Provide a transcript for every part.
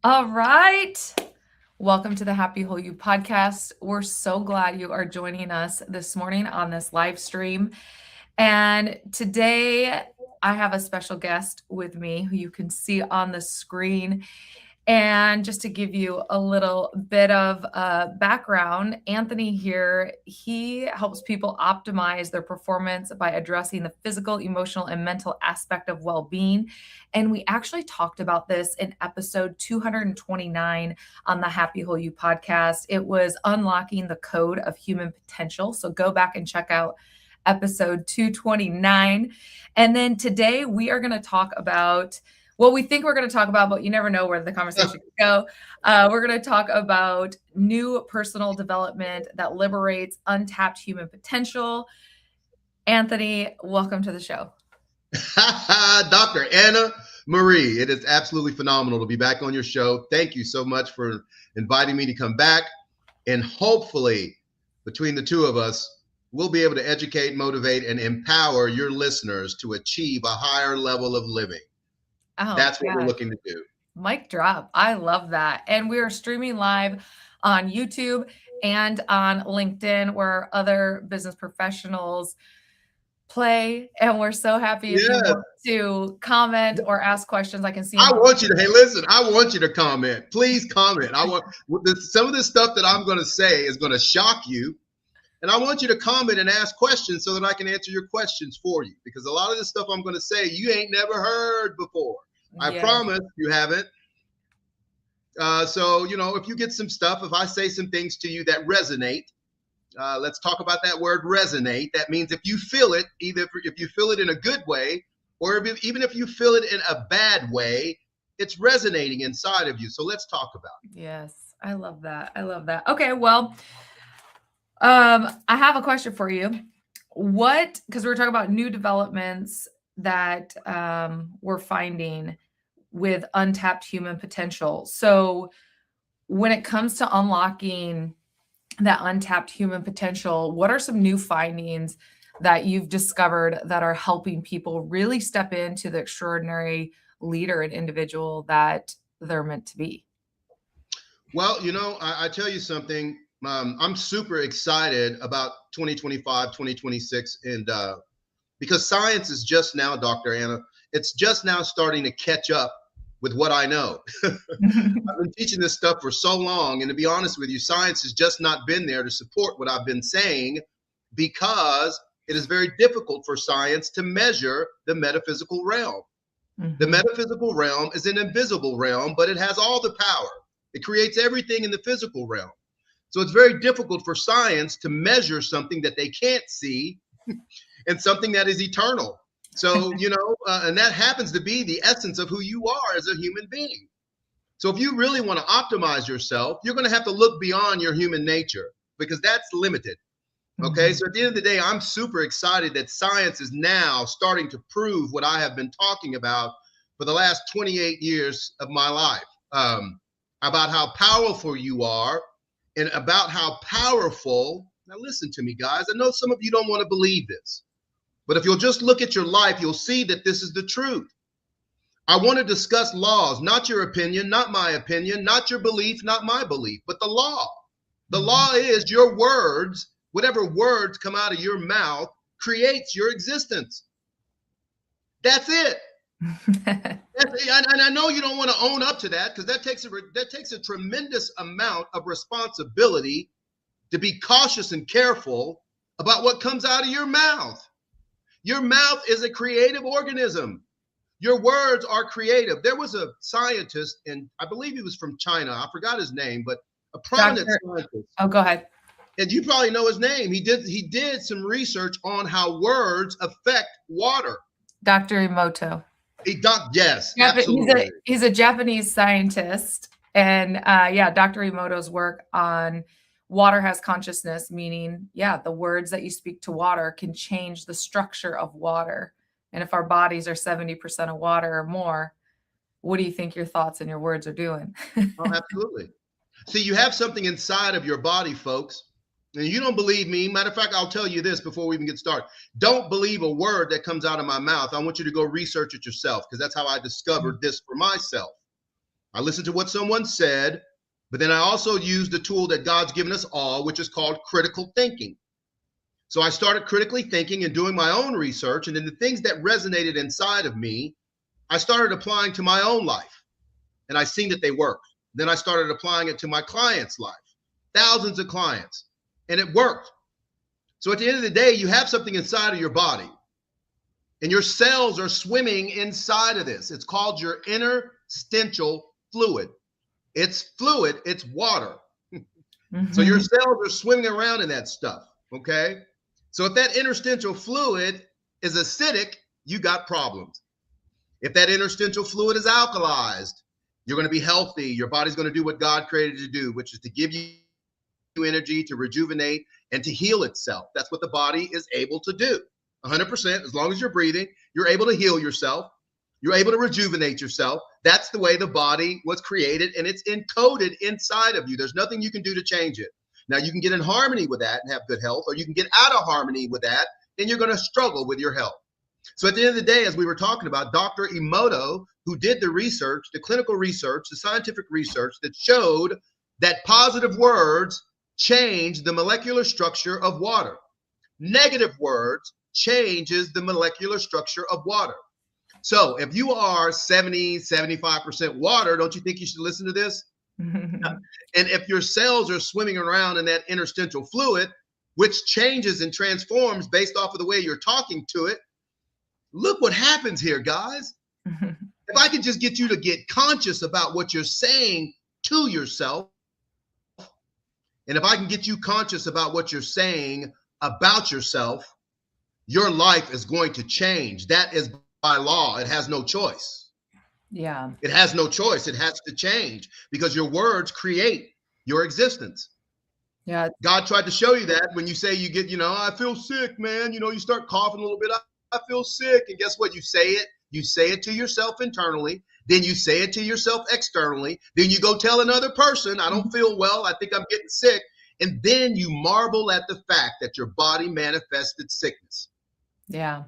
All right. Welcome to the Happy Whole You podcast. We're so glad you are joining us this morning on this live stream. And today I have a special guest with me who you can see on the screen. And just to give you a little bit of background, Anthony here, he helps people optimize their performance by addressing the physical, emotional, and mental aspect of well-being. And we actually talked about this in episode 229 on the Happy Whole You podcast. It was unlocking the code of human potential. So go back and check out episode 229. And then today we are going to talk about what we think we're going to talk about, but you never know where the conversation could go. We're going to talk about new personal development that liberates untapped human potential. Anthony, welcome to the show. Dr. Anna Marie, it is absolutely phenomenal to be back on your show. Thank you so much for inviting me to come back. And hopefully, between the two of us, we'll be able to educate, motivate, and empower your listeners to achieve a higher level of living. Oh, that's what we're looking to do. Mic drop. I love that. And we are streaming live on YouTube and on LinkedIn where other business professionals play. And we're so happy if you want to comment or ask questions. I can see. I want you to, hey, listen, I want you to comment. Please comment. Some of this stuff that I'm going to say is going to shock you. And I want you to comment and ask questions so that I can answer your questions for you. Because a lot of the stuff I'm going to say, you ain't never heard before. I promise you haven't. So, if you get some stuff, if I say some things to you that resonate, let's talk about that word resonate. That means if you feel it, either if you feel it in a good way, or even if you feel it in a bad way, it's resonating inside of you. So let's talk about it. Yes, I love that. I love that. Okay, well, I have a question for you. Because we were talking about new developments that we're finding with untapped human potential. So when it comes to unlocking that untapped human potential, what are some new findings that you've discovered that are helping people really step into the extraordinary leader and individual that they're meant to be? Well, I tell you something. I'm super excited about 2025, 2026, and because science is just now, Dr. Anna, it's just now starting to catch up with what I know. I've been teaching this stuff for so long, and to be honest with you, science has just not been there to support what I've been saying because it is very difficult for science to measure the metaphysical realm. Mm-hmm. The metaphysical realm is an invisible realm, but it has all the power. It creates everything in the physical realm. So it's very difficult for science to measure something that they can't see and something that is eternal. So, and that happens to be the essence of who you are as a human being. So if you really want to optimize yourself, you're going to have to look beyond your human nature because that's limited. Okay. Mm-hmm. So at the end of the day, I'm super excited that science is now starting to prove what I have been talking about for the last 28 years of my life, about how powerful you are and about how powerful. Now, listen to me, guys. I know some of you don't want to believe this. But if you'll just look at your life, you'll see that this is the truth. I want to discuss laws, not your opinion, not my opinion, not your belief, not my belief, but the law. The law is your words, whatever words come out of your mouth creates your existence. That's it. And I know you don't want to own up to that because that takes a tremendous amount of responsibility to be cautious and careful about what comes out of your mouth. Your mouth is a creative organism. Your words are creative. There was a scientist, and I believe he was from China. I forgot his name, but a prominent scientist. Oh, go ahead. And you probably know his name. He did some research on how words affect water. Dr. Emoto. Yes, absolutely. He's a Japanese scientist. And Dr. Emoto's work on water has consciousness, meaning, the words that you speak to water can change the structure of water. And if our bodies are 70% of water or more, what do you think your thoughts and your words are doing? Oh, absolutely. See, you have something inside of your body, folks. And you don't believe me. Matter of fact, I'll tell you this before we even get started. Don't believe a word that comes out of my mouth. I want you to go research it yourself because that's how I discovered this for myself. I listen to what someone said, but then I also use the tool that God's given us all, which is called critical thinking. So I started critically thinking and doing my own research, and then the things that resonated inside of me, I started applying to my own life, and I seen that they worked. Then I started applying it to my clients' life, thousands of clients, and it worked. So at the end of the day, you have something inside of your body, and your cells are swimming inside of this. It's called your interstitial fluid. It's fluid, it's water. So your cells are swimming around in that stuff, okay? So if that interstitial fluid is acidic, you got problems. If that interstitial fluid is alkalized, you're going to be healthy. Your body's going to do what God created to do, which is to give you energy, to rejuvenate, and to heal itself. That's what the body is able to do. 100%, as long as you're breathing, you're able to heal yourself. You're able to rejuvenate yourself. That's the way the body was created, and it's encoded inside of you. There's nothing you can do to change it. Now, you can get in harmony with that and have good health, or you can get out of harmony with that, and you're going to struggle with your health. So at the end of the day, as we were talking about, Dr. Emoto, who did the research, the clinical research, the scientific research that showed that positive words change the molecular structure of water. Negative words changes the molecular structure of water. So if you are 70, 75% water, don't you think you should listen to this? And if your cells are swimming around in that interstitial fluid, which changes and transforms based off of the way you're talking to it, look what happens here, guys. If I could just get you to get conscious about what you're saying to yourself, and if I can get you conscious about what you're saying about yourself, your life is going to change. That is by law. It has no choice. Yeah. It has no choice. It has to change because your words create your existence. Yeah. God tried to show you that when you say you get, I feel sick, man. You start coughing a little bit. I feel sick. And guess what? You say it. You say it to yourself internally. Then you say it to yourself externally. Then you go tell another person, I don't feel well. I think I'm getting sick. And then you marvel at the fact that your body manifested sickness. Yeah.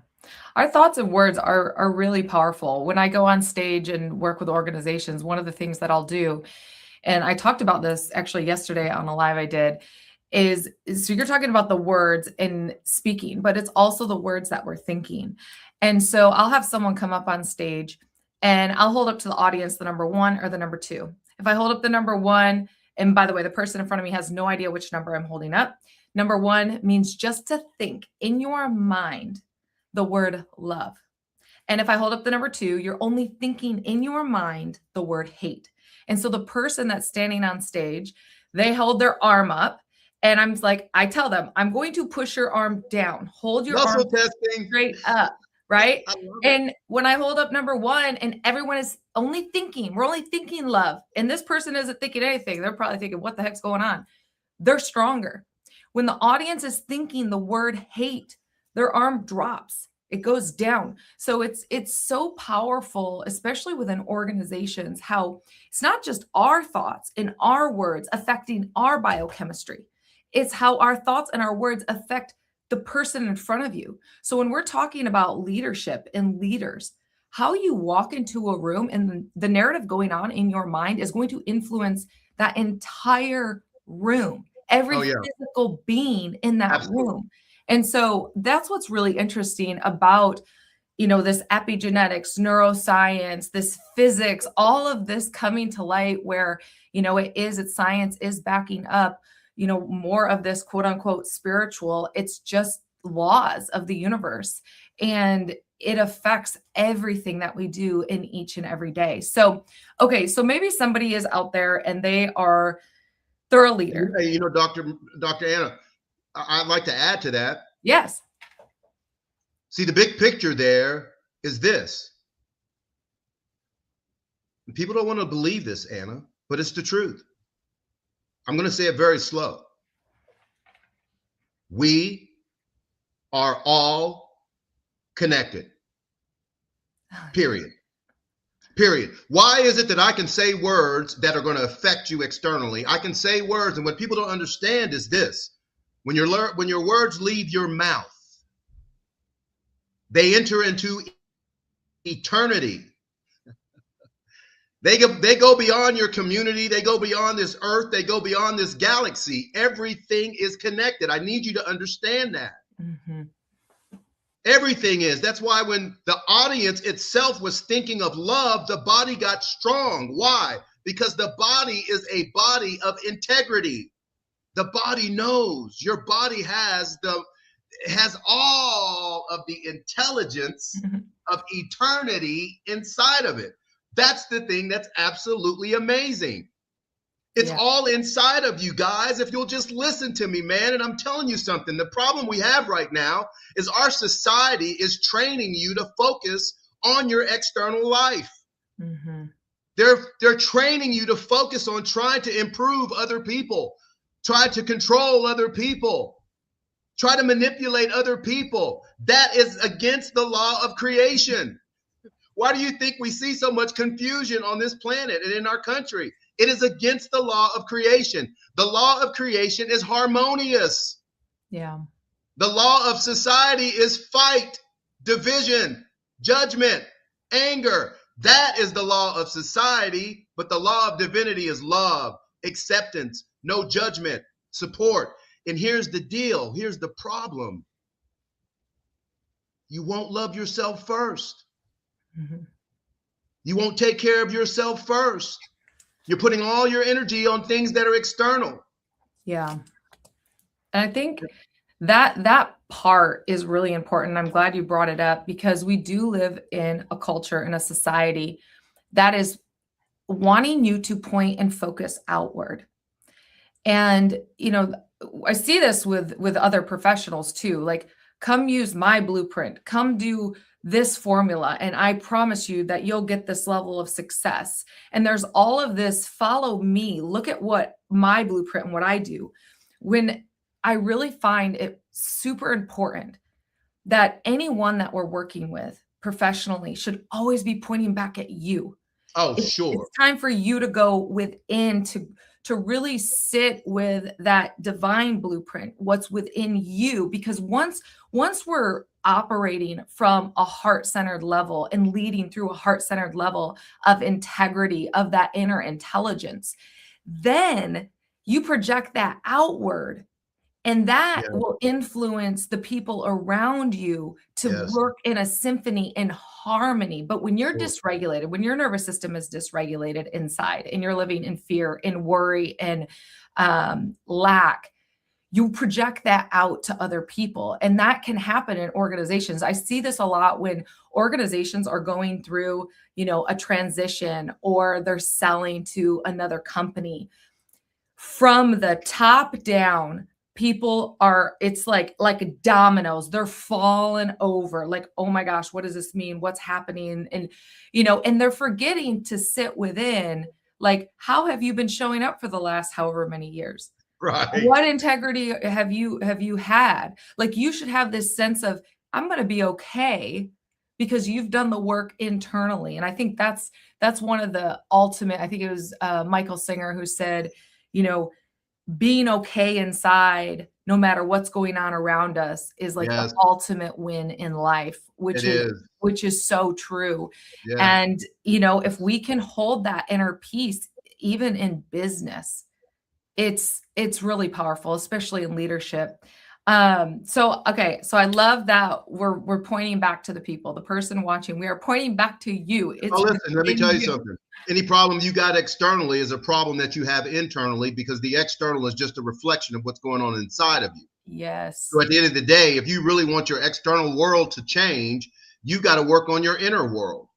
Our thoughts and words are really powerful. When I go on stage and work with organizations, one of the things that I'll do, and I talked about this actually yesterday on a live I did, is so you're talking about the words and speaking, but it's also the words that we're thinking. And so I'll have someone come up on stage and I'll hold up to the audience the number 1 or the number 2. If I hold up the number 1, and by the way, the person in front of me has no idea which number I'm holding up. Number 1 means just to think in your mind the word love. And if I hold up the number 2, you're only thinking in your mind the word hate. And so the person that's standing on stage, they hold their arm up, and I'm like, I tell them, I'm going to push your arm down. Hold your Muscle arm testing. straight up, right? I love it. And when I hold up number 1 and everyone is only thinking, we're only thinking love, and this person isn't thinking anything, they're probably thinking, what the heck's going on? They're stronger. When the audience is thinking the word hate, their arm drops. It goes down. So it's so powerful, especially within organizations, how it's not just our thoughts and our words affecting our biochemistry. It's how our thoughts and our words affect the person in front of you. So when we're talking about leadership and leaders, how you walk into a room and the narrative going on in your mind is going to influence that entire room, every physical being in that room. And so that's what's really interesting about, this epigenetics, neuroscience, this physics, all of this coming to light where, it's science is backing up, more of this quote unquote spiritual. It's just laws of the universe, and it affects everything that we do in each and every day. So, okay. So maybe somebody is out there and they're a leader. Hey, Dr. Anna, I'd like to add to that. Yes. See, the big picture there is this. People don't want to believe this, Anna, but it's the truth. I'm going to say it very slow. We are all connected. Period. Period. Why is it that I can say words that are going to affect you externally? I can say words, and what people don't understand is this. When your words leave your mouth, they enter into eternity. They go beyond your community. They go beyond this earth. They go beyond this galaxy. Everything is connected. I need you to understand that. Mm-hmm. Everything is. That's why when the audience itself was thinking of love, the body got strong. Why? Because the body is a body of integrity. The body knows. Your body has all of the intelligence of eternity inside of it. That's the thing that's absolutely amazing. It's all inside of you guys, if you'll just listen to me, man. And I'm telling you something. The problem we have right now is our society is training you to focus on your external life. Mm-hmm. They're training you to focus on trying to improve other people, try to control other people, try to manipulate other people. That is against the law of creation. Why do you think we see so much confusion on this planet and in our country? It is against the law of creation. The law of creation is harmonious. Yeah. The law of society is fight, division, judgment, anger. That is the law of society, but the law of divinity is love, acceptance, no judgment, support. And here's the deal. Here's the problem. You won't love yourself first. Mm-hmm. You won't take care of yourself first. You're putting all your energy on things that are external. Yeah. And I think that part is really important. I'm glad you brought it up because we do live in a culture, in a society that is wanting you to point and focus outward. And, I see this with other professionals too. Like, come use my blueprint, come do this formula, and I promise you that you'll get this level of success. And there's all of this, follow me, look at what my blueprint and what I do. When I really find it super important that anyone that we're working with professionally should always be pointing back at you. Oh, sure. It's time for you to go within to really sit with that divine blueprint, what's within you. Because once we're operating from a heart-centered level and leading through a heart-centered level of integrity, of that inner intelligence, then you project that outward. And that will influence the people around you to work in a symphony and harmony. But when you're dysregulated, when your nervous system is dysregulated inside and you're living in fear and worry and lack, you project that out to other people. And that can happen in organizations. I see this a lot when organizations are going through, a transition or they're selling to another company. From the top down, people it's like dominoes. They're falling over like, oh my gosh, what does this mean? What's happening? And, and they're forgetting to sit within, like, how have you been showing up for the last however many years? Right. What integrity have you had? Like, you should have this sense of, I'm going to be okay because you've done the work internally. And I think that's one of the ultimate, I think it was Michael Singer who said, being okay inside, no matter what's going on around us, is like the ultimate win in life, which is so true. Yeah. And, if we can hold that inner peace, even in business, it's really powerful, especially in leadership. So I love that we're pointing back to the people, the person watching. We are pointing back to you. Listen, let me tell you something. Any problem you got externally is a problem that you have internally, because the external is just a reflection of what's going on inside of you. Yes. So at the end of the day, if you really want your external world to change, you've got to work on your inner world,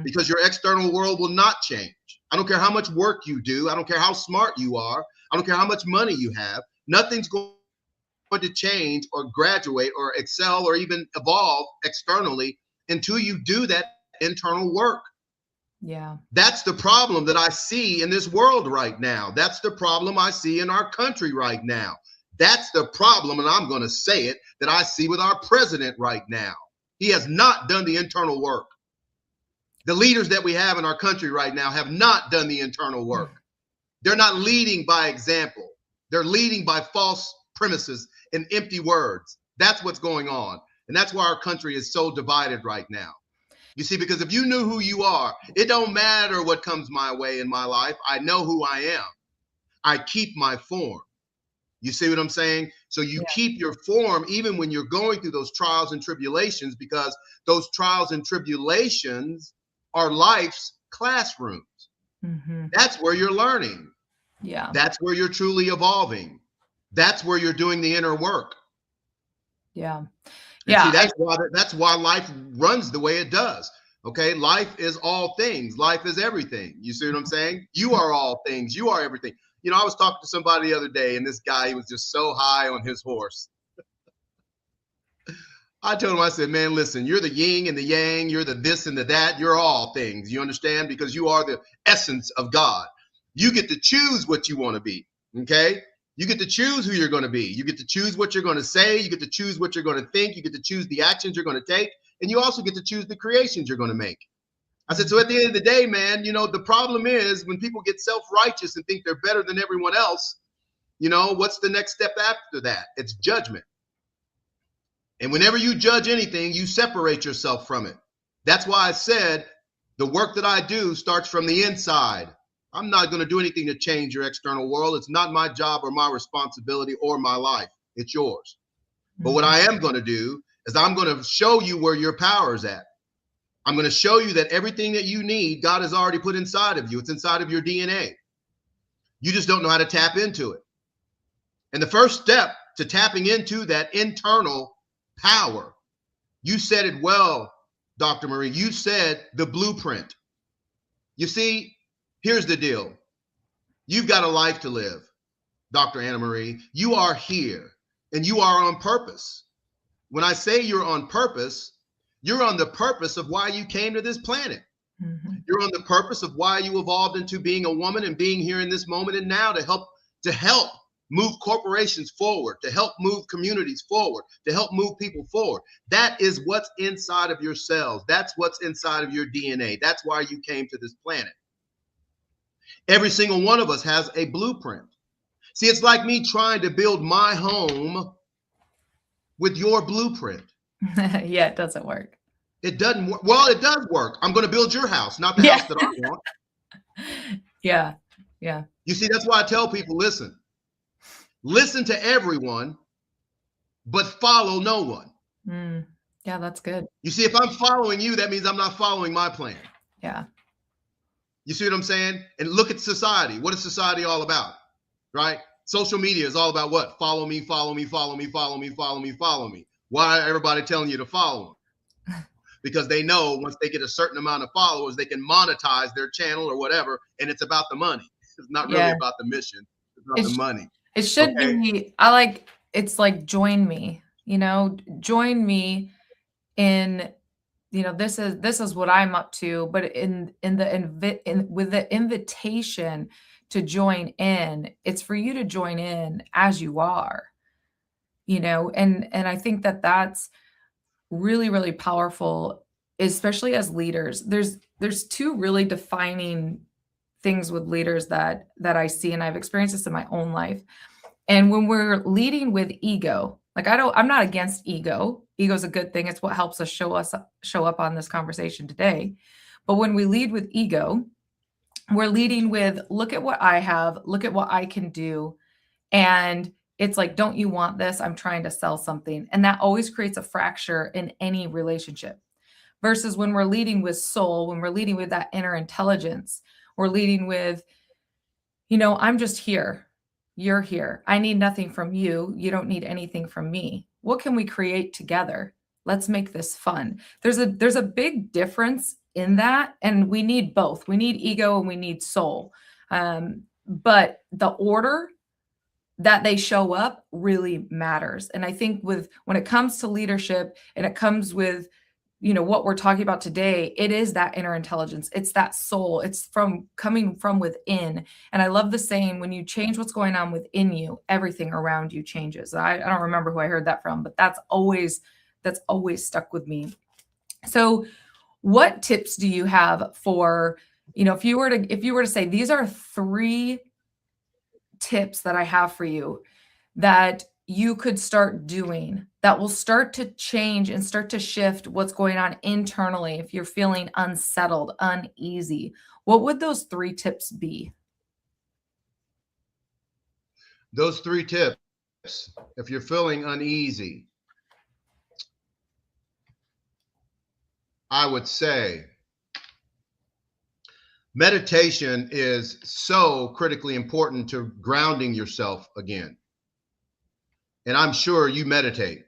because your external world will not change. I don't care how much work you do. I don't care how smart you are. I don't care how much money you have. Nothing's going to change or graduate or excel or even evolve externally until you do that internal work. Yeah. That's the problem that I see in this world right now. That's the problem I see in our country right now. That's the problem, and I'm going to say it, that I see with our president right now. He has not done the internal work. The leaders that we have in our country right now have not done the internal work. They're not leading by example. They're leading by false premises and empty words. That's what's going on. And that's why our country is so divided right now. You see, because if you knew who you are, it don't matter what comes my way in my life. I know who I am. I keep my form. You see what I'm saying? So you Yeah. keep your form even when you're going through those trials and tribulations, because those trials and tribulations are life's classrooms. Mm-hmm. That's where you're learning. Yeah. That's where you're truly evolving. That's where you're doing the inner work. Yeah. And see, Yeah. that's why life runs the way it does. Okay, life is all things. Life is everything. You see what I'm saying? You are all things. You are everything. You know, I was talking to somebody the other day, and this guy, he was just so high on his horse. I told him, I said, man, listen, you're the yin and the yang, you're the this and the that, you're all things. You understand? Because you are the essence of God. You get to choose what you want to be. Okay? You get to choose who you're going to be. You get to choose what you're going to say. You get to choose what you're going to think. You get to choose the actions you're going to take. And you also get to choose the creations you're going to make. I said, so at the end of the day, man, you know, the problem is when people get self-righteous and think they're better than everyone else, you know, what's the next step after that? It's judgment. And whenever you judge anything, you separate yourself from it. That's why I said the work that I do starts from the inside. I'm not going to do anything to change your external world. It's not my job or my responsibility or my life. It's yours. But what I am going to do is I'm going to show you where your power is at. I'm going to show you that everything that you need, God has already put inside of you. It's inside of your DNA. You just don't know how to tap into it. And the first step to tapping into that internal power, you said it well, Dr. Marie. You said the blueprint. You see, here's the deal. You've got a life to live, Dr. Anna Marie. You are here and you are on purpose. When I say you're on purpose, you're on the purpose of why you came to this planet. Mm-hmm. You're on the purpose of why you evolved into being a woman and being here in this moment and now to help move corporations forward, to help move communities forward, to help move people forward. That is what's inside of your cells. That's what's inside of your DNA. That's why you came to this planet. Every single one of us has a blueprint. See, it's like me trying to build my home with your blueprint. Yeah, it doesn't work. It doesn't work. Well, it does work. I'm going to build your house, not the house that I want. Yeah. Yeah. You see, that's why I tell people, listen to everyone, but follow no one. Yeah, that's good. You see, if I'm following you, that means I'm not following my plan. Yeah. You see what I'm saying? And look at society. What is society all about? Right? Social media is all about what? Follow me, follow me, follow me, follow me, follow me, follow me. Why are everybody telling you to follow them? Because they know once they get a certain amount of followers, they can monetize their channel or whatever, and it's about the money. It's not really about the mission. It's about the money. It should be, it's like, join me, join me in, this is what I'm up to, but with the invitation to join in, it's for you to join in as you are, and I think that that's really, really powerful, especially as leaders. There's two really defining things with leaders that I see, and I've experienced this in my own life. And when we're leading with ego, I'm not against ego. Ego is a good thing. It's what helps us show up on this conversation today. But when we lead with ego, we're leading with, look at what I have, look at what I can do. And it's like, don't you want this? I'm trying to sell something. And that always creates a fracture in any relationship. Versus when we're leading with soul, when we're leading with that inner intelligence, we're leading with, I'm just here. You're here. I need nothing from you. You don't need anything from me. What can we create together? Let's make this fun. There's a big difference in that. And we need both. We need ego and we need soul. But the order that they show up really matters. And I think when it comes to leadership and it comes with, what we're talking about today, it is that inner intelligence. It's that soul. It's coming from within. And I love the saying, when you change what's going on within you, everything around you changes. I don't remember who I heard that from, but that's always stuck with me. So what tips do you have for, if you were to say, these are 3 tips that I have for you that you could start doing that will start to change and start to shift what's going on internally if you're feeling unsettled, uneasy? What would those 3 tips be? Those 3 tips, if you're feeling uneasy, I would say meditation is so critically important to grounding yourself again. And I'm sure you meditate.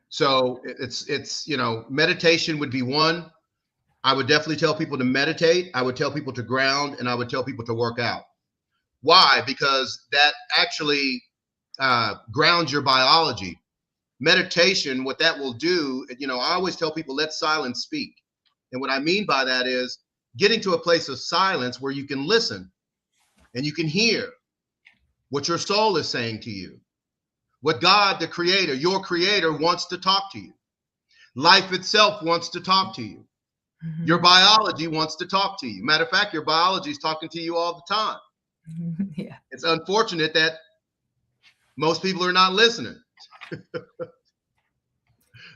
So it's meditation would be one. I would definitely tell people to meditate. I would tell people to ground, and I would tell people to work out. Why? Because that actually grounds your biology. Meditation, what that will do, I always tell people, let silence speak. And what I mean by that is getting to a place of silence where you can listen and you can hear what your soul is saying to you, what God, the creator, your creator, wants to talk to you. Life itself wants to talk to you. Your biology wants to talk to you. Matter of fact, your biology is talking to you all the time. Yeah. It's unfortunate that most people are not listening.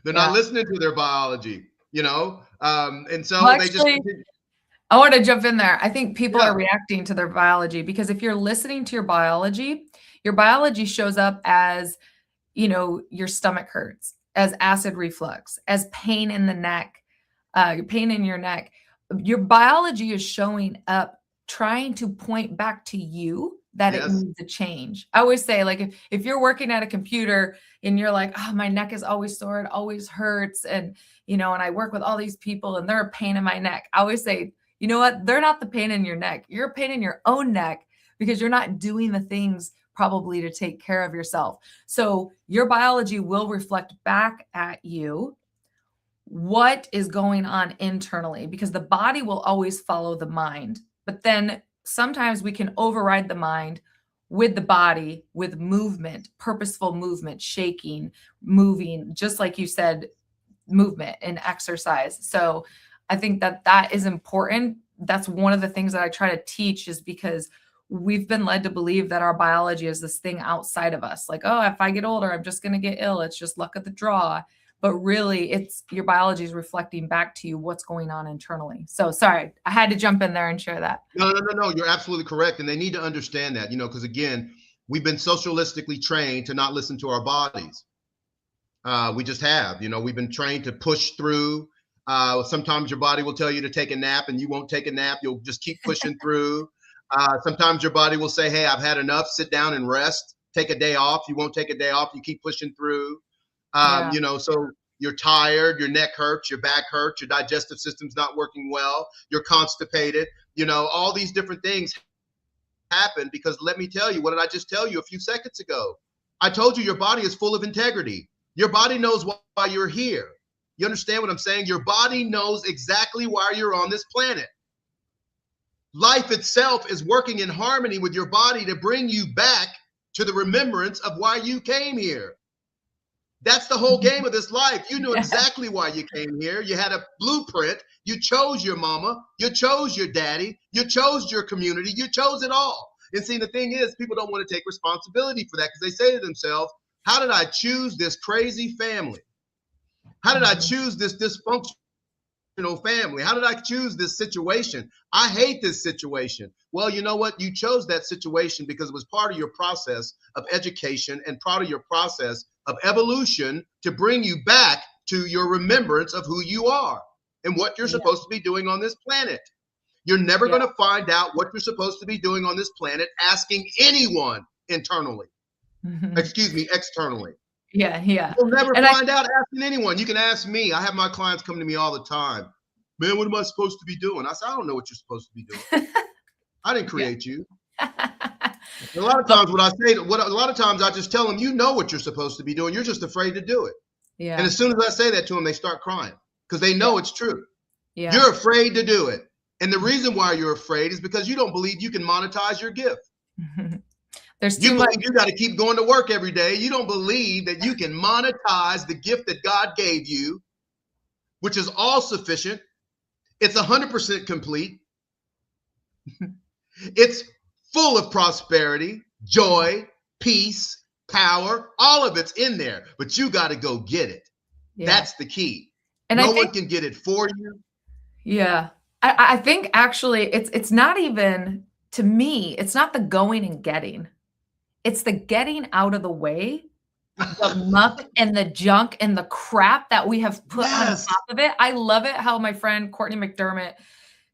They're not listening to their biology, and so Well, they just actually, continue. I want to jump in there. I think people are reacting to their biology because if you're listening to your biology shows up as, your stomach hurts, as acid reflux, as pain in the neck, pain in your neck. Your biology is showing up trying to point back to you that it Yes. needs a change. I always say, like, if you're working at a computer and you're like, oh, my neck is always sore, it always hurts. And, and I work with all these people and they're a pain in my neck. I always say, you know what? They're not the pain in your neck. You're a pain in your own neck because you're not doing the things probably to take care of yourself. So your biology will reflect back at you what is going on internally, because the body will always follow the mind. But then sometimes we can override the mind with the body, with movement, purposeful movement, shaking, moving, just like you said, movement and exercise. So I think that is important. That's one of the things that I try to teach, is because we've been led to believe that our biology is this thing outside of us. Like, oh, if I get older, I'm just going to get ill. It's just luck of the draw. But really, it's your biology is reflecting back to you what's going on internally. So sorry, I had to jump in there and share that. No. You're absolutely correct. And they need to understand that, because again, we've been socialistically trained to not listen to our bodies. We just have, we've been trained to push through. Sometimes your body will tell you to take a nap and you won't take a nap. You'll just keep pushing through. Sometimes your body will say, hey, I've had enough. Sit down and rest. Take a day off. You won't take a day off. You keep pushing through. So you're tired, your neck hurts, your back hurts, your digestive system's not working well, you're constipated, all these different things happen because, let me tell you, what did I just tell you a few seconds ago? I told you your body is full of integrity. Your body knows why you're here. You understand what I'm saying? Your body knows exactly why you're on this planet. Life itself is working in harmony with your body to bring you back to the remembrance of why you came here. That's the whole game of this life. You knew exactly why you came here. You had a blueprint. You chose your mama. You chose your daddy. You chose your community. You chose it all. And see, the thing is, people don't want to take responsibility for that because they say to themselves, how did I choose this crazy family? How did I choose this dysfunctional family? How did I choose this situation? I hate this situation. Well, you know what? You chose that situation because it was part of your process of education and part of your process of evolution to bring you back to your remembrance of who you are and what you're supposed to be doing on this planet. You're never going to find out what you're supposed to be doing on this planet asking anyone internally. Externally. Yeah. You'll never find out asking anyone. You can ask me. I have my clients come to me all the time. Man, what am I supposed to be doing? I said, I don't know what you're supposed to be doing. I didn't create you. A lot of times a lot of times I just tell them, you know what you're supposed to be doing. You're just afraid to do it. Yeah. And as soon as I say that to them, they start crying because they know it's true. Yeah. You're afraid to do it. And the reason why you're afraid is because you don't believe you can monetize your gift. There's too much. You got to keep going to work every day. You don't believe that you can monetize the gift that God gave you, which is all sufficient. It's 100% complete. It's full of prosperity, joy, peace, power, all of it's in there, but you got to go get it. Yeah. That's the key. And no one can get it for you. Yeah. I think actually it's not even, to me, it's not the going and getting. It's the getting out of the way, the muck and the junk and the crap that we have put on top of it. I love it how my friend Courtney McDermott,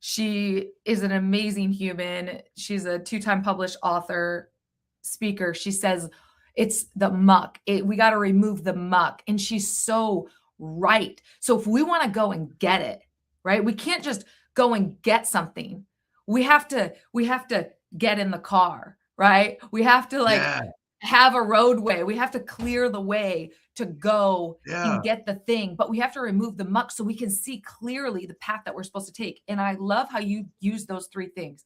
she is an amazing human. She's a 2-time published author, speaker. She says it's the muck. We got to remove the muck. And she's so right. So if we want to go and get it, right? We can't just go and get something. We have to get in the car, right? We have to have a roadway. We have to clear the way to go and get the thing, but we have to remove the muck so we can see clearly the path that we're supposed to take. And I love how you use those 3 things.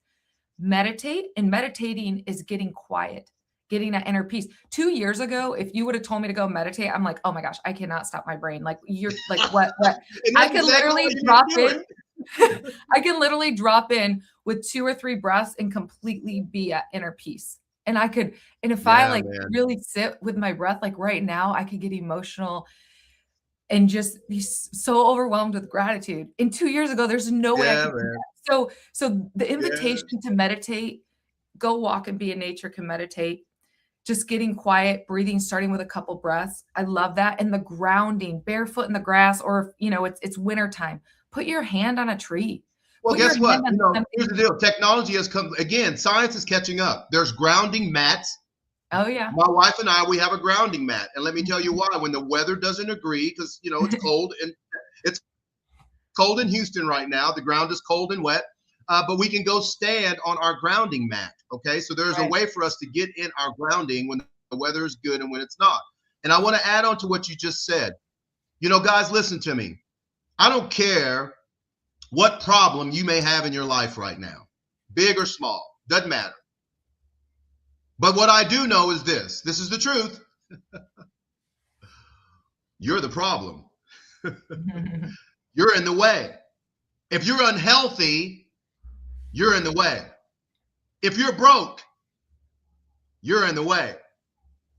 Meditate, and meditating is getting quiet, getting that inner peace. 2 years ago, if you would have told me to go meditate, I'm like, oh my gosh, I cannot stop my brain. Like, you're like, what? I can literally drop in. I can literally drop in with 2 or 3 breaths and completely be at inner peace. And I could, and if I really sit with my breath, like right now, I could get emotional and just be so overwhelmed with gratitude. And 2 years ago, there's no way I could do that. So the invitation to meditate, go walk and be in nature, can meditate. Just getting quiet, breathing, starting with a couple breaths. I love that. And the grounding, barefoot in the grass, or it's wintertime. Put your hand on a tree. Well, guess what? Here's the deal. Technology has come again. Science is catching up. There's grounding mats. Oh yeah. My wife and I, we have a grounding mat, and let me tell you why. When the weather doesn't agree, because it's cold and it's cold in Houston right now. The ground is cold and wet, but we can go stand on our grounding mat. Okay, so there's a way for us to get in our grounding when the weather is good and when it's not. And I want to add on to what you just said. Guys, listen to me. I don't care what problem you may have in your life right now, big or small, doesn't matter. But what I do know is this is the truth. You're the problem. You're in the way. If you're unhealthy, you're in the way. If you're broke, you're in the way.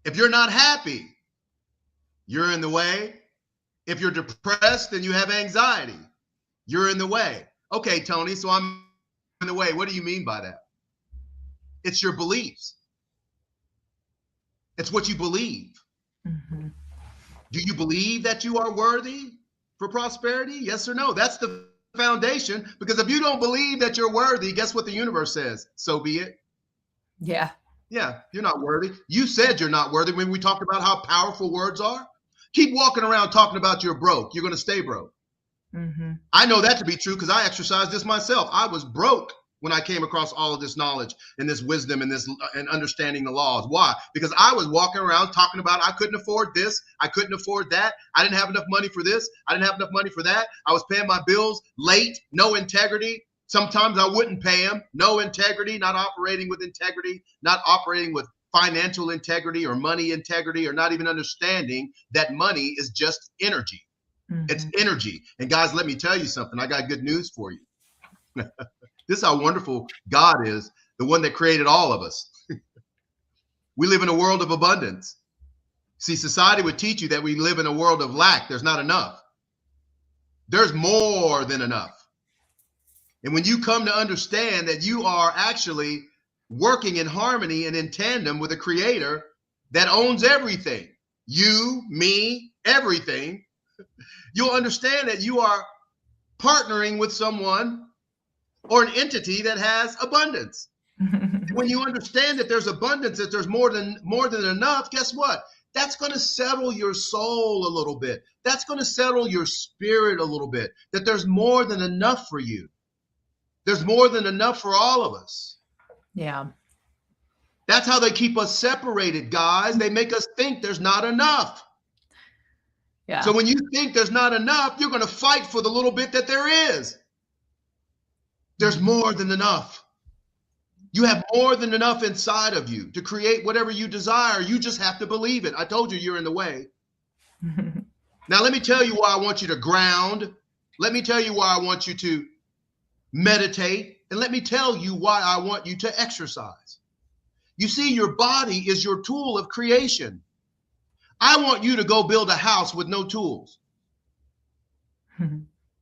If you're not happy, you're in the way. If you're depressed and you have anxiety, you're in the way. Okay, Tony, so I'm in the way. What do you mean by that? It's your beliefs. It's what you believe. Mm-hmm. Do you believe that you are worthy for prosperity? Yes or no? That's the foundation, because if you don't believe that you're worthy, guess what the universe says? So be it. Yeah. Yeah, you're not worthy. You said you're not worthy when we talked about how powerful words are. Keep walking around talking about you're broke. You're going to stay broke. Mm-hmm. I know that to be true because I exercised this myself. I was broke when I came across all of this knowledge and this wisdom and understanding the laws. Why? Because I was walking around talking about I couldn't afford this, I couldn't afford that, I didn't have enough money for this, I didn't have enough money for that. I was paying my bills late, no integrity. Sometimes I wouldn't pay them, no integrity, not operating with integrity, not operating with financial integrity or money integrity, or not even understanding that money is just energy. Mm-hmm. It's energy. And guys, let me tell you something. I got good news for you. This is how wonderful God is, the one that created all of us. We live in a world of abundance. See, society would teach you that we live in a world of lack. There's not enough. There's more than enough. And when you come to understand that you are actually working in harmony and in tandem with a creator that owns everything, you, me, everything, you'll understand that you are partnering with someone or an entity that has abundance. When you understand that there's abundance, that there's more than enough, guess what? That's going to settle your soul a little bit. That's going to settle your spirit a little bit, that there's more than enough for you. There's more than enough for all of us. Yeah. That's how they keep us separated, guys. They make us think there's not enough. Yeah. So when you think there's not enough, you're going to fight for the little bit that there is. There's more than enough. You have more than enough inside of you to create whatever you desire. You just have to believe it. I told you you're in the way. Now, let me tell you why I want you to ground. Let me tell you why I want you to meditate. And let me tell you why I want you to exercise. You see, your body is your tool of creation. I want you to go build a house with no tools.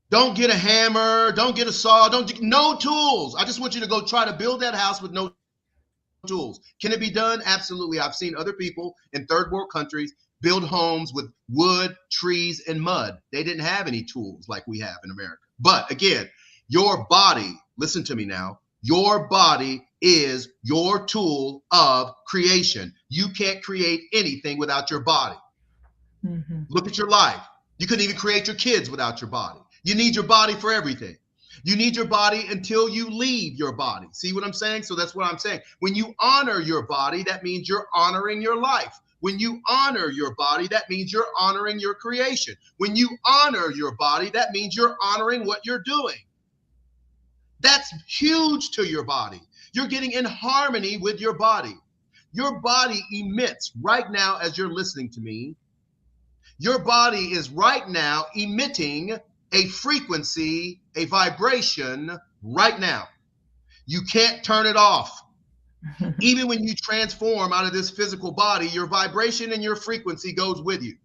Don't get a hammer, don't get a saw, no tools. I just want you to go try to build that house with no tools. Can it be done? Absolutely. I've seen other people in third world countries build homes with wood, trees, and mud. They didn't have any tools like we have in America. But again, your body, listen to me now, your body is your tool of creation. You can't create anything without your body. Mm-hmm. Look at your life. You couldn't even create your kids without your body. You need your body for everything. You need your body until you leave your body. See what I'm saying? So that's what I'm saying. When you honor your body, that means you're honoring your life. When you honor your body, that means you're honoring your creation. When you honor your body, that means you're honoring what you're doing. That's huge to your body. You're getting in harmony with your body. Your body emits right now as you're listening to me. Your body is right now emitting a frequency, a vibration right now. You can't turn it off. Even when you transform out of this physical body, your vibration and your frequency goes with you.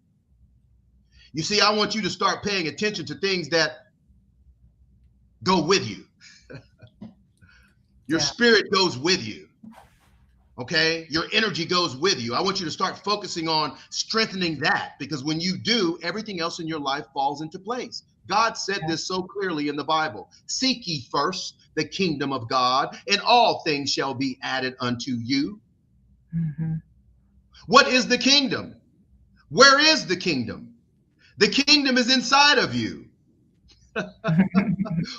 You see, I want you to start paying attention to things that go with you. Your spirit goes with you. Okay? Your energy goes with you. I want you to start focusing on strengthening that, because when you do, everything else in your life falls into place. God said this so clearly in the Bible. Seek ye first the kingdom of God, and all things shall be added unto you. Mm-hmm. What is the kingdom? Where is the kingdom? The kingdom is inside of you.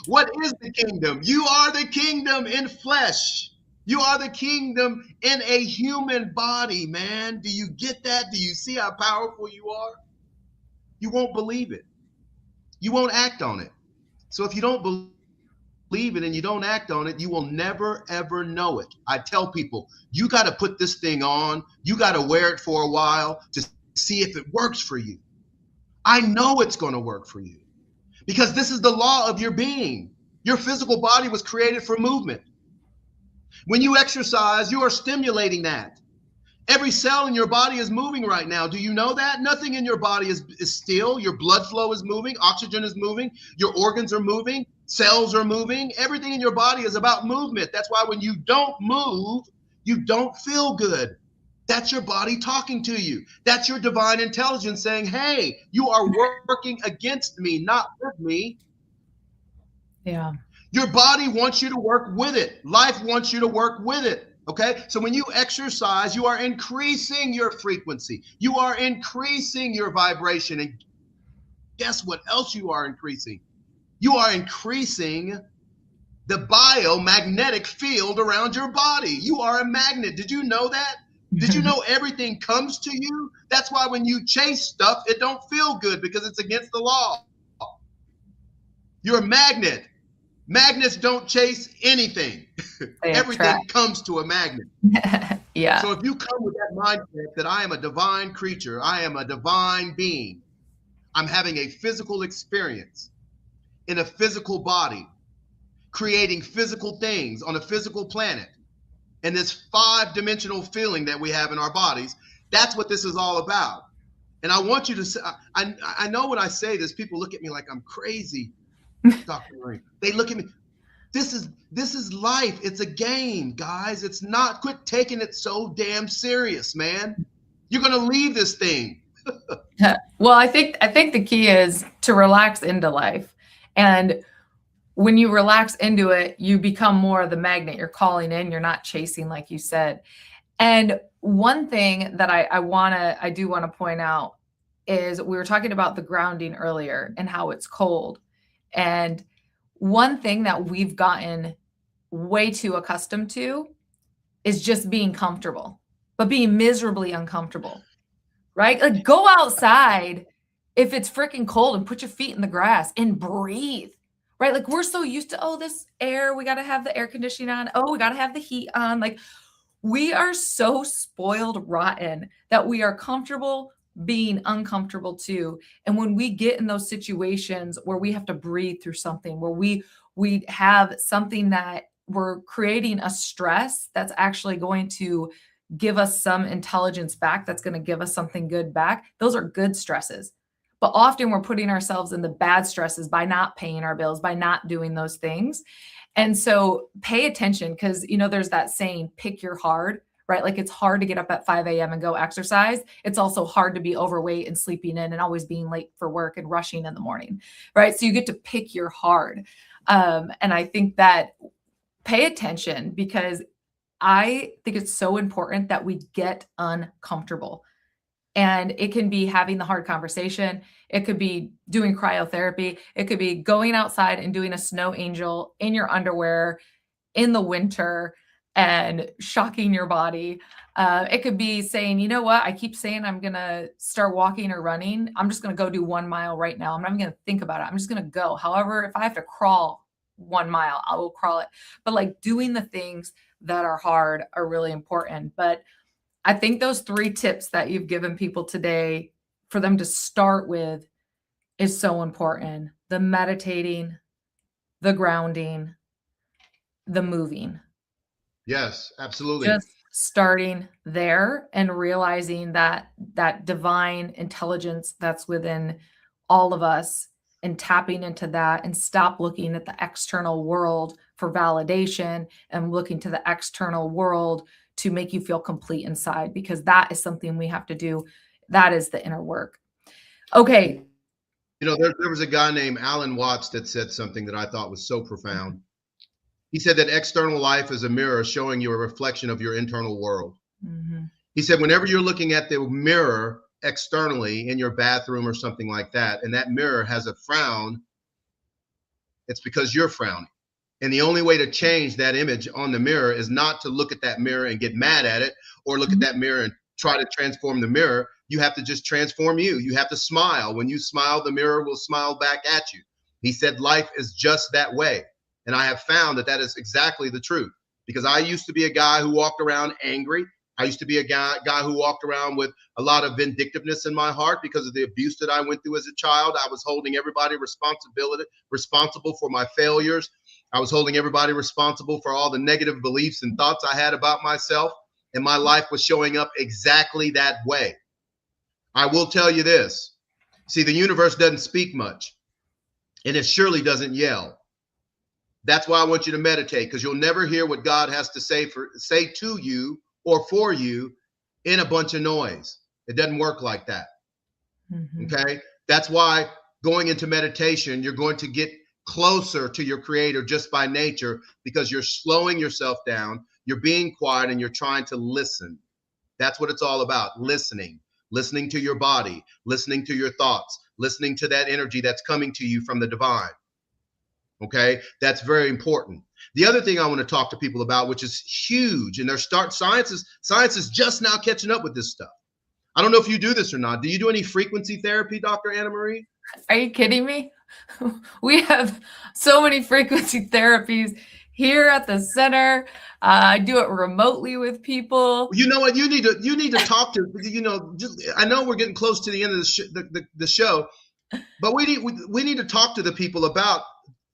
What is the kingdom? You are the kingdom in flesh. You are the kingdom in a human body, man. Do you get that? Do you see how powerful you are? You won't believe it. You won't act on it. So if you don't believe it and you don't act on it, you will never, ever know it. I tell people, you got to put this thing on. You got to wear it for a while to see if it works for you. I know it's going to work for you because this is the law of your being. Your physical body was created for movement. When you exercise, you are stimulating that. Every cell in your body is moving right now. Do you know that? Nothing in your body is still. Your blood flow is moving. Oxygen is moving. Your organs are moving. Cells are moving. Everything in your body is about movement. That's why when you don't move, you don't feel good. That's your body talking to you. That's your divine intelligence saying, hey, you are working against me, not with me. Yeah. Your body wants you to work with it. Life wants you to work with it. Okay, so when you exercise, you are increasing your frequency. You are increasing your vibration. And guess what else you are increasing? You are increasing the biomagnetic field around your body. You are a magnet. Did you know that? Did you know everything comes to you? That's why when you chase stuff, it don't feel good because it's against the law. You're a magnet. Magnets don't chase anything. Everything comes to a magnet. Yeah. So if you come with that mindset that I am a divine creature, I am a divine being, I'm having a physical experience in a physical body, creating physical things on a physical planet, and this 5-dimensional feeling that we have in our bodies, that's what this is all about. And I want you to say, I know when I say this, people look at me like I'm crazy. Dr. Marie, they look at me. This is life. It's a game, guys. It's not. Quit taking it so damn serious, man. You're gonna leave this thing. Well, I think the key is to relax into life, and when you relax into it, you become more of the magnet. You're calling in. You're not chasing, like you said. And one thing that I do want to point out is we were talking about the grounding earlier and how it's cold. And one thing that we've gotten way too accustomed to is just being comfortable, but being miserably uncomfortable, right? Like go outside if it's freaking cold and put your feet in the grass and breathe, right? Like we're so used to, oh, this air, we got to have the air conditioning on. Oh, we got to have the heat on. Like we are so spoiled rotten that we are comfortable being uncomfortable too. And when we get in those situations where we have to breathe through something, where we have something that we're creating a stress that's actually going to give us some intelligence back, that's going to give us something good back, those are good stresses. But often we're putting ourselves in the bad stresses by not paying our bills, by not doing those things. And so pay attention, because, there's that saying, pick your hard, right? Like, it's hard to get up at 5 a.m. and go exercise. It's also hard to be overweight and sleeping in and always being late for work and rushing in the morning, right? So you get to pick your hard. And I think that pay attention, because I think it's so important that we get uncomfortable. And it can be having the hard conversation. It could be doing cryotherapy. It could be going outside and doing a snow angel in your underwear in the winter and shocking your body. It could be saying, you know what? I keep saying I'm going to start walking or running. I'm just going to go do 1 mile right now. I'm not even going to think about it. I'm just going to go. However, if I have to crawl 1 mile, I will crawl it. But like, doing the things that are hard are really important. But I think those 3 tips that you've given people today for them to start with is so important. The meditating, the grounding, the moving. Yes, absolutely. Just starting there and realizing that divine intelligence that's within all of us, and tapping into that, and stop looking at the external world for validation and looking to the external world to make you feel complete inside, because that is something we have to do. That is the inner work. Okay. There was a guy named Alan Watts that said something that I thought was so profound. He said that external life is a mirror showing you a reflection of your internal world. Mm-hmm. He said, whenever you're looking at the mirror externally in your bathroom or something like that, and that mirror has a frown, it's because you're frowning. And the only way to change that image on the mirror is not to look at that mirror and get mad at it, or look at that mirror and try to transform the mirror. You have to just transform you. You have to smile. When you smile, the mirror will smile back at you. He said life is just that way. And I have found that is exactly the truth, because I used to be a guy who walked around angry. I used to be a guy who walked around with a lot of vindictiveness in my heart because of the abuse that I went through as a child. I was holding everybody responsible for my failures. I was holding everybody responsible for all the negative beliefs and thoughts I had about myself. And my life was showing up exactly that way. I will tell you this. See, the universe doesn't speak much, and it surely doesn't yell. That's why I want you to meditate, because you'll never hear what God has to say to you or for you in a bunch of noise. It doesn't work like that. Mm-hmm. Okay. That's why going into meditation, you're going to get closer to your creator just by nature, because you're slowing yourself down, you're being quiet, and you're trying to listen. That's what it's all about. Listening to your body, listening to your thoughts, listening to that energy that's coming to you from the divine. Okay, that's very important. The other thing I want to talk to people about, which is huge, and science is just now catching up with this stuff. I don't know if you do this or not. Do you do any frequency therapy, Dr. Anna Marie? Are you kidding me? We have so many frequency therapies here at the center. I do it remotely with people. You know what? You need to talk to. I know we're getting close to the end of the show, but we need to talk to the people about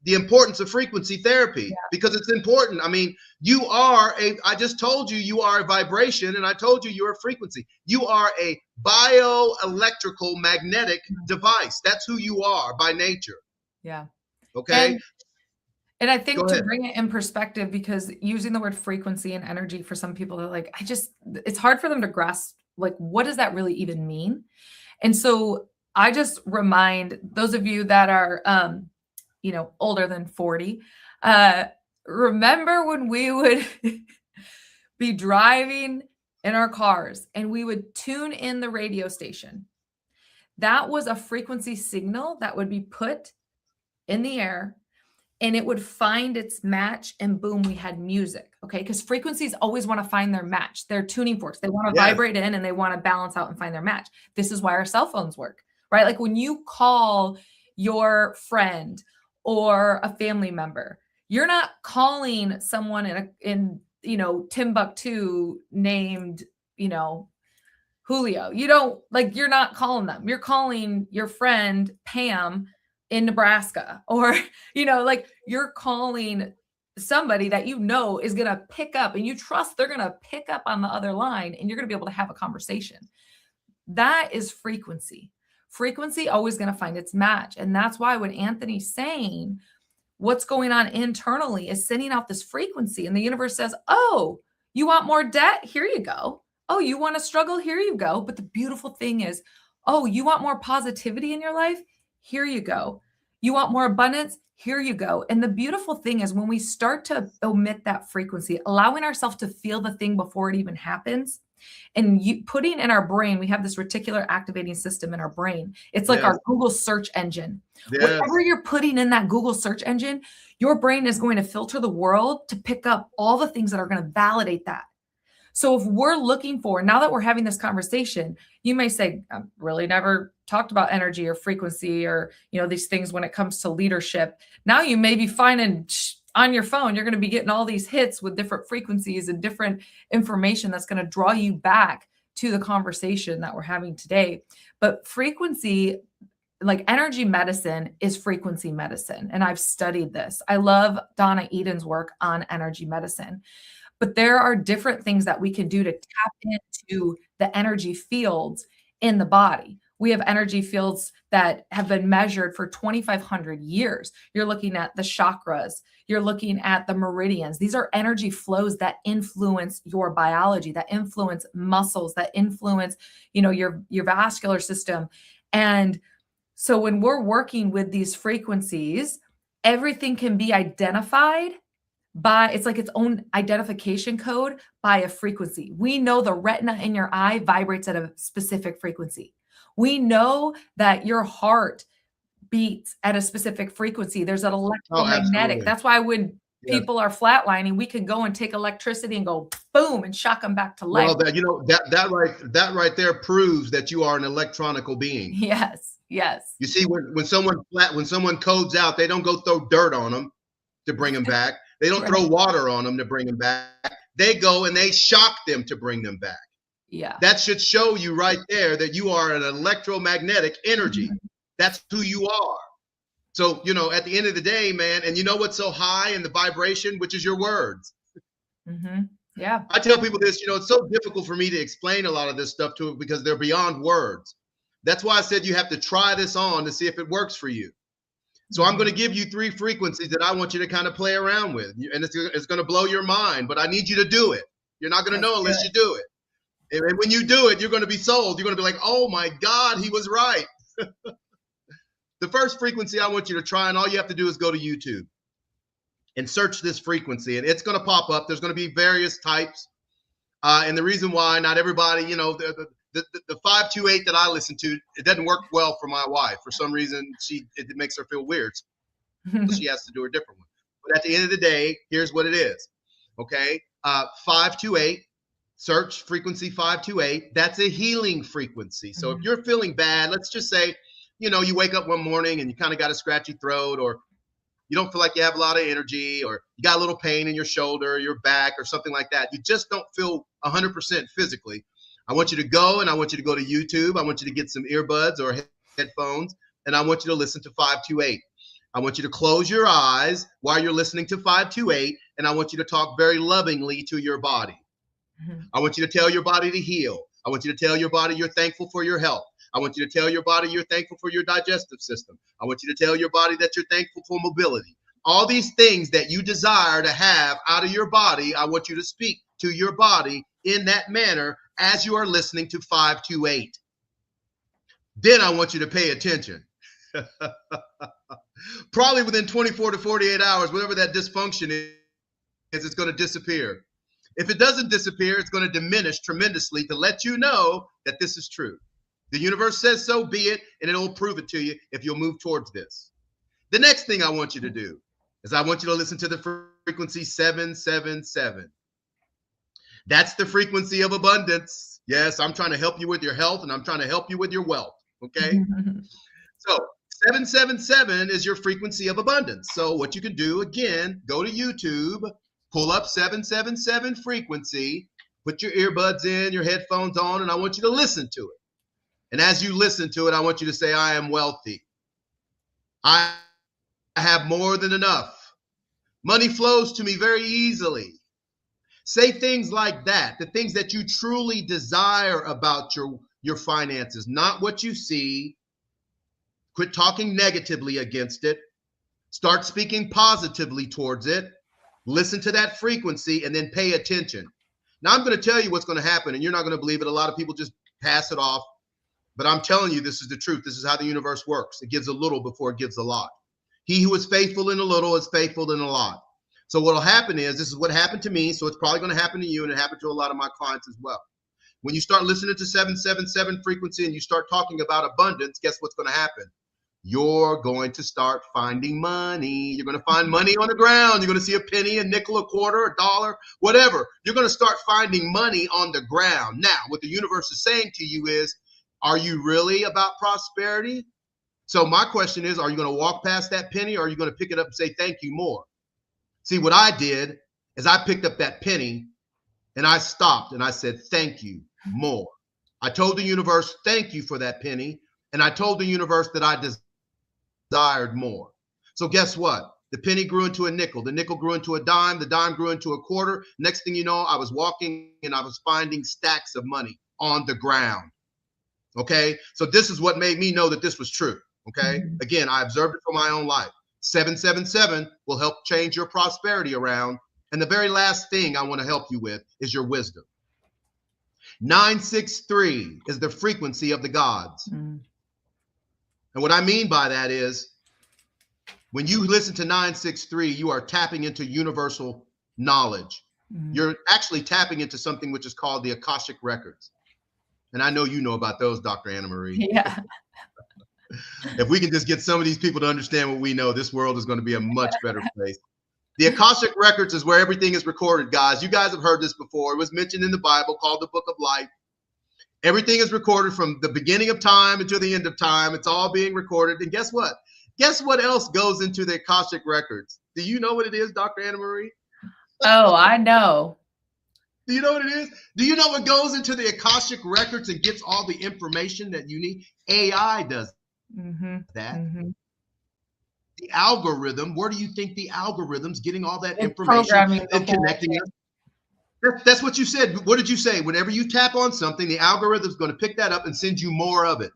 the importance of frequency therapy, because it's important. I mean, I just told you are a vibration, and I told you're a frequency. You are a bioelectrical magnetic device. That's who you are by nature. Yeah. Okay. And I think to bring it in perspective, because using the word frequency and energy for some people, they're like, it's hard for them to grasp, like, what does that really even mean? And so I just remind those of you that are, older than 40, remember when we would be driving in our cars and we would tune in the radio station. That was a frequency signal that would be put in the air, and it would find its match, and boom, we had music. Okay. Because frequencies always want to find their match. They're tuning forks. They want to vibrate in, and they want to balance out and find their match. This is why our cell phones work, right? Like when you call your friend or a family member, you're not calling someone in Timbuktu named, Julio. You're not calling them. You're calling your friend Pam in Nebraska, or, you're calling somebody that you know is going to pick up, and you trust they're going to pick up on the other line, and you're going to be able to have a conversation. That is frequency. Frequency always going to find its match. And that's why when Anthony's saying what's going on internally is sending out this frequency, and the universe says, oh, you want more debt? Here you go. Oh, you want to struggle? Here you go. But the beautiful thing is, oh, you want more positivity in your life? Here you go. You want more abundance? Here you go. And the beautiful thing is when we start to omit that frequency, allowing ourselves to feel the thing before it even happens, and putting in our brain, we have this reticular activating system in our brain. It's like our Google search engine. Whatever you're putting in that Google search engine, your brain is going to filter the world to pick up all the things that are going to validate that. So if we're looking for, now that we're having this conversation, you may say, I've really never talked about energy or frequency or, these things when it comes to leadership. Now you may be finding on your phone, you're going to be getting all these hits with different frequencies and different information that's going to draw you back to the conversation that we're having today. But frequency, like energy medicine, is frequency medicine. And I've studied this. I love Donna Eden's work on energy medicine. But there are different things that we can do to tap into the energy fields in the body. We have energy fields that have been measured for 2,500 years. You're looking at the chakras. You're looking at the meridians. These are energy flows that influence your biology, that influence muscles, that influence, your vascular system. And so when we're working with these frequencies, everything can be identified by, it's like its own identification code by a frequency. We know the retina in your eye vibrates at a specific frequency. We know that your heart beats at a specific frequency. There's an electromagnetic. That's why when people are flatlining, we can go and take electricity and go boom and shock them back to life. Well, that right there proves that you are an electronical being. Yes. You see, when someone codes out, they don't go throw dirt on them to bring them back. They don't throw water on them to bring them back. They go and they shock them to bring them back. Yeah. That should show you right there that you are an electromagnetic energy. That's who you are. So, at the end of the day, man, and you know what's so high in the vibration, which is your words. Yeah. I tell people this, it's so difficult for me to explain a lot of this stuff to it because they're beyond words. That's why I said you have to try this on to see if it works for you. So I'm going to give you 3 frequencies that I want you to kind of play around with. And it's going to blow your mind, but I need you to do it. You're not going to know unless you do it. And when you do it, you're going to be sold. You're going to be like, oh my God, he was right. The first frequency I want you to try, and all you have to do is go to YouTube and search this frequency, and it's going to pop up. There's going to be various types. And the reason why not everybody, the 528 that I listen to, it doesn't work well for my wife. For some reason, it makes her feel weird. So she has to do a different one. But at the end of the day, here's what it is. Okay. 528, search frequency 528. That's a healing frequency. So if you're feeling bad, let's just say, you wake up one morning and you kind of got a scratchy throat, or you don't feel like you have a lot of energy, or you got a little pain in your shoulder, your back, or something like that. You just don't feel 100% physically. I want you to go and I want you to go to YouTube. I want you to get some earbuds or headphones, and I want you to listen to 528. I want you to close your eyes while you're listening to 528, and I want you to talk very lovingly to your body. I want you to tell your body to heal. I want you to tell your body you're thankful for your health. I want you to tell your body you're thankful for your digestive system. I want you to tell your body that you're thankful for mobility. All these things that you desire to have out of your body, I want you to speak to your body in that manner as you are listening to 528. Then I want you to pay attention. Probably within 24 to 48 hours, whatever that dysfunction is, it's going to disappear. If it doesn't disappear, it's going to diminish tremendously to let you know that this is true. The universe says so, be it, and it'll prove it to you if you'll move towards this. The next thing I want you to do is I want you to listen to the frequency 777. That's the frequency of abundance. Yes, I'm trying to help you with your health, and I'm trying to help you with your wealth. Okay. So 777 is your frequency of abundance. So what you can do, again, go to YouTube, pull up 777 frequency, put your earbuds in, your headphones on, and I want you to listen to it. And as you listen to it, I want you to say, I am wealthy. I have more than enough. Money flows to me very easily. Say things like that, the things that you truly desire about your finances, not what you see. Quit talking negatively against it. Start speaking positively towards it. Listen to that frequency and then pay attention. Now, I'm going to tell you what's going to happen, and you're not going to believe it. A lot of people just pass it off. But I'm telling you, this is the truth. This is how the universe works. It gives a little before it gives a lot. He who is faithful in a little is faithful in a lot. So what will happen is, this is what happened to me, so it's probably going to happen to you, and it happened to a lot of my clients as well. When you start listening to 777 frequency and you start talking about abundance, guess what's going to happen? You're going to start finding money. You're going to find money on the ground. You're going to see a penny, a nickel, a quarter, a dollar, whatever. You're going to start finding money on the ground. Now, what the universe is saying to you is, are you really about prosperity? So my question is, are you going to walk past that penny, or are you going to pick it up and say, thank you more? See, what I did is I picked up that penny and I stopped and I said, thank you more. I told the universe, thank you for that penny. And I told the universe that I desired more. So guess what? The penny grew into a nickel. The nickel grew into a dime. The dime grew into a quarter. Next thing you know, I was walking and I was finding stacks of money on the ground. Okay. So this is what made me know that this was true. Okay. Again, I observed it for my own life. 777 will help change your prosperity around. And the very last thing I want to help you with is your wisdom. 963 is the frequency of the gods. And what I mean by that is, when you listen to 963, you are tapping into universal knowledge. You're actually tapping into something which is called the Akashic Records. And I know you know about those, Dr. Anna Marie. Yeah. If we can just get some of these people to understand what we know, this world is going to be a much better place. The Akashic Records is where everything is recorded, guys. You guys have heard this before. It was mentioned in the Bible, called the Book of Life. Everything is recorded from the beginning of time until the end of time. It's all being recorded. And guess what? Guess what else goes into the Akashic Records? Do you know what it is, Dr. Anna Marie? Oh, I know. Do you know what it is? Do you know what goes into the Akashic Records and gets all the information that you need? AI does that. The algorithm, where do you think the algorithm's getting all that information and connecting it? That's what you said. What did you say? Whenever you tap on something, the algorithm's going to pick that up and send you more of it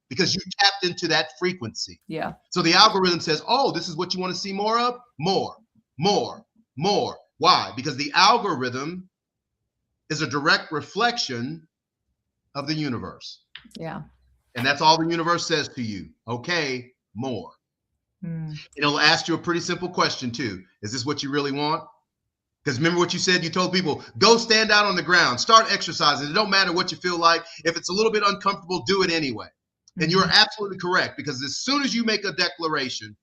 because you tapped into that frequency. Yeah. So the algorithm says, oh, this is what you want to see more of? More, more, more. Why? Because the algorithm is a direct reflection of the universe. Yeah. And that's all the universe says to you. Okay, more. And it'll ask you a pretty simple question too. Is this what you really want? Because remember what you said? You told people, go stand out on the ground, start exercising. It don't matter what you feel like. If it's a little bit uncomfortable, do it anyway. And you're absolutely correct, because as soon as you make a declaration,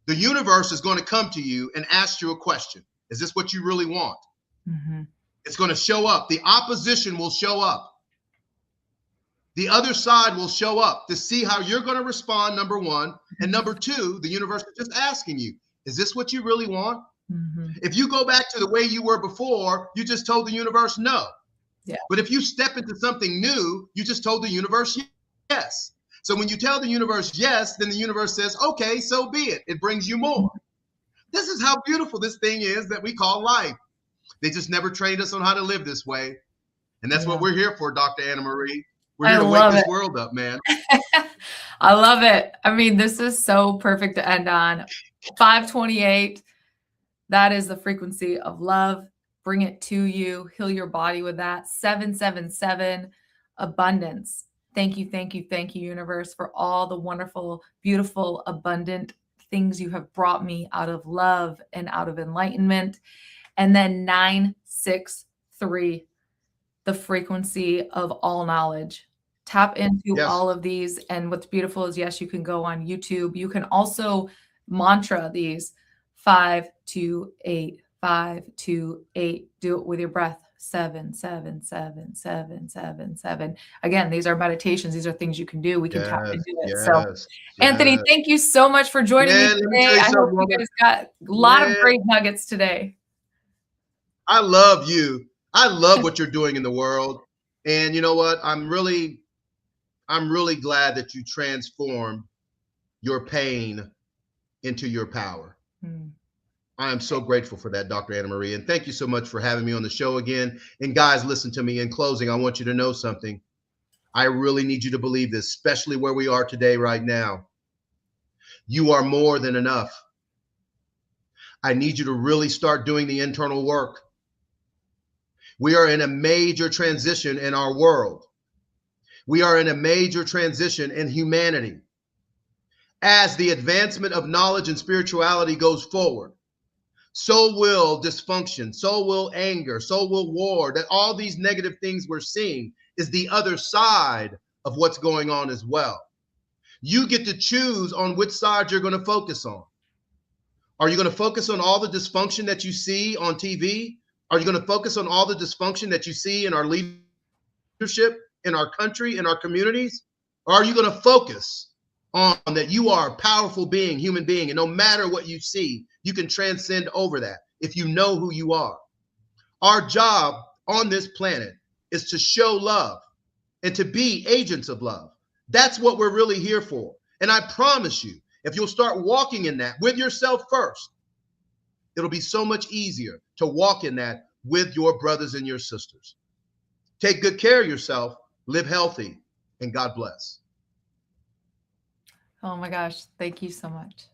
the universe is going to come to you and ask you a question. Is this what you really want? It's going to show up. The opposition will show up. The other side will show up to see how you're going to respond, number one. And number two, the universe is just asking you, is this what you really want? If you go back to the way you were before, you just told the universe no. Yeah. But if you step into something new, you just told the universe yes. So when you tell the universe yes, then the universe says, okay, so be it. It brings you more. This is how beautiful this thing is that we call life. They just never trained us on how to live this way. And that's what we're here for, Dr. Anna Marie. We're here to wake this world up, man. I love it. I mean, this is so perfect to end on. 528. That is the frequency of love. Bring it to you. Heal your body with that. 777. Abundance. Thank you, thank you, thank you, universe, for all the wonderful, beautiful, abundant things you have brought me out of love and out of enlightenment. And then 963. The frequency of all knowledge. Tap into all of these. And what's beautiful is, yes, you can go on YouTube. You can also mantra these 528, 528. Do it with your breath. 7, 7, 7, 7, 7, 7. Again, these are meditations. These are things you can do. We can tap into it. So, Anthony, thank you so much for joining me today. I hope you guys got a lot of great nuggets today. I love you. I love what you're doing in the world. And you know what? I'm really glad that you transformed your pain into your power. I am so grateful for that, Dr. Anna Marie. And thank you so much for having me on the show again. And guys, listen to me in closing. I want you to know something. I really need you to believe this, especially where we are today, right now. You are more than enough. I need you to really start doing the internal work. We are in a major transition in our world. We are in a major transition in humanity. As the advancement of knowledge and spirituality goes forward, so will dysfunction, so will anger, so will war. That all these negative things we're seeing is the other side of what's going on as well. You get to choose on which side you're going to focus on. Are you going to focus on all the dysfunction that you see on TV? Are you going to focus on all the dysfunction that you see in our leadership, in our country, in our communities? Or are you going to focus on that you are a powerful being, human being, and no matter what you see, you can transcend over that if you know who you are? Our job on this planet is to show love and to be agents of love. That's what we're really here for. And I promise you, if you'll start walking in that with yourself first, it'll be so much easier to walk in that with your brothers and your sisters. Take good care of yourself, live healthy, and God bless. Oh my gosh, thank you so much.